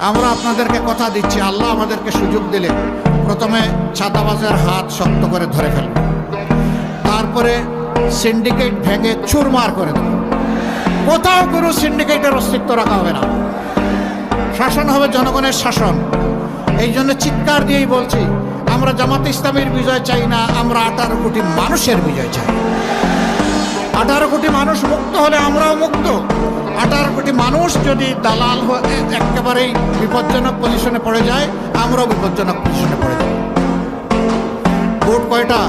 আমরা আপনাদেরকে কথা দিচ্ছি, আল্লাহ আমাদেরকে সুযোগ দিলে প্রথমে ছাতাবাজের হাত শক্ত করে ধরে ফেলব, তারপরে সিন্ডিকেট ভেঙে চুরমার করে দেব। কোথাও কোনো সিন্ডিকেটের অস্তিত্ব রাখা হবে না। শাসন হবে জনগণের শাসন। এই জন্য চিৎকার দিয়েই বলছি, আমরা জামাতে ইসলামীর বিজয় চাই না, আমরা 18 কোটি মানুষের বিজয় চাই। 18 কোটি মানুষ মুক্ত হলে আমরাও মুক্ত। 18 কোটি মানুষ যদি দালাল একেবারেই বিপজ্জনক পজিশনে পড়ে যায়, আমরাও বিপজ্জনক পজিশনে পড়ে যাই। ভোট কয়টা?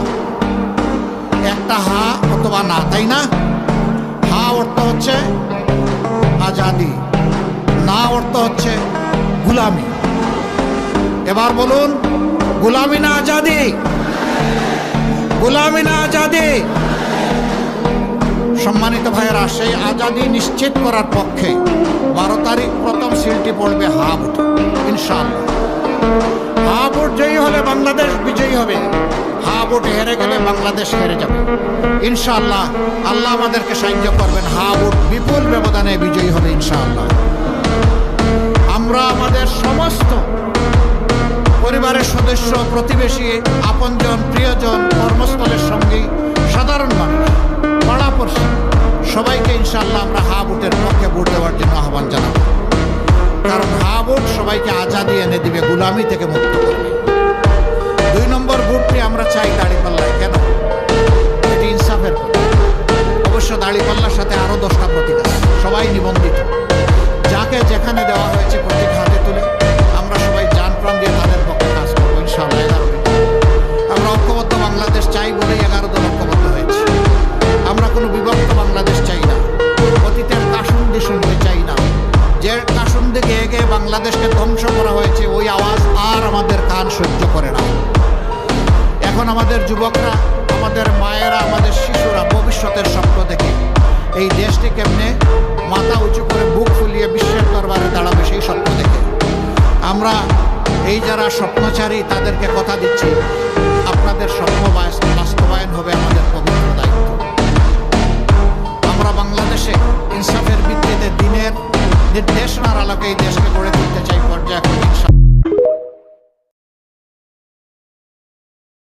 একটা হা অথবা না, তাই না? হা অর্থ হচ্ছে আজাদি, না অর্থ হচ্ছে গুলামি। এবার বলুন, গুলামি না আজাদি? গুলামি না আজাদি? সম্মানিত ভাইয়েরা, সেই আজাদি নিশ্চিত করার পক্ষে 12 তারিখ প্রথম সিলটি পড়বে হা ভোট, ইনশাআল্লাহ। হা ভোট জয়ী হলে বাংলাদেশ বিজয়ী হবে, হা ভোট হেরে গেলে বাংলাদেশ হেরে যাবে ইনশাআল্লাহ। আল্লাহ আমাদেরকে সাহায্য করবেন, হা ভোট বিপুল ব্যবধানে বিজয়ী হবে ইনশাআল্লাহ। আমরা আমাদের সমস্ত পরিবারের সদস্য, প্রতিবেশী, আপনজন, প্রিয়জন, কর্মস্থলের সঙ্গী, সাধারণ মানুষ, পাড়াপড়শি সবাইকে ইনশাআল্লাহ আমরা হা ভোটের পক্ষে ভোট দেওয়ার জন্য আহ্বান জানাবো। কারণ হা ভোট সবাইকে আজাদি এনে দিবে, গুলামি থেকে মুক্ত করবে। 2 নম্বর ভোটটি আমরা চাই দাঁড়িপাল্লায়। কেন? এটি ইনসাফের প্রতীক। অবশ্য দাঁড়িপাল্লার সাথে আরও 10টা প্রতীক আছে, সবাই নিবন্ধিত। যাকে যেখানে দেওয়া হয়েছে প্রতীক হাতে তুলে আমরা সবাই জান প্রাণ দিয়ে তাদের পক্ষে কাজ করবো ইনশাআল্লাহ। 11 আমরা ঐক্যবদ্ধ বাংলাদেশ চাই বলেই 11 দল ঐক্যবদ্ধ হয়েছে। আমরা কোনো বিভক্ত বাংলাদেশ চাই না, অতীতের কাসুন্দি শুনতে চাই না। যে কাসুন্দি গেয়ে গিয়ে বাংলাদেশকে ধ্বংস করা হয়েছে, ওই আওয়াজ আর আমাদের কান সহ্য করে না। এখন আমাদের যুবকরা, আমাদের মায়েরা, আমাদের শিশুরা ভবিষ্যতের স্বপ্ন দেখে এই দেশটি কেমনে মাথা উঁচু করে বুক ফুলিয়ে বিশ্বের দরবারে দাঁড়াবে সেই স্বপ্ন দেখে। আমরা এই যারা স্বপ্নচারী তাদেরকে কথা দিচ্ছি, আপনাদের স্বপ্ন বাস্তবায়ন হবে আমাদের পবিত্র দায়িত্ব। আমরা বাংলাদেশে ইনসাফের ভিত্তিতে দিনের নির্দেশনার আলোকে এই দেশকে গড়ে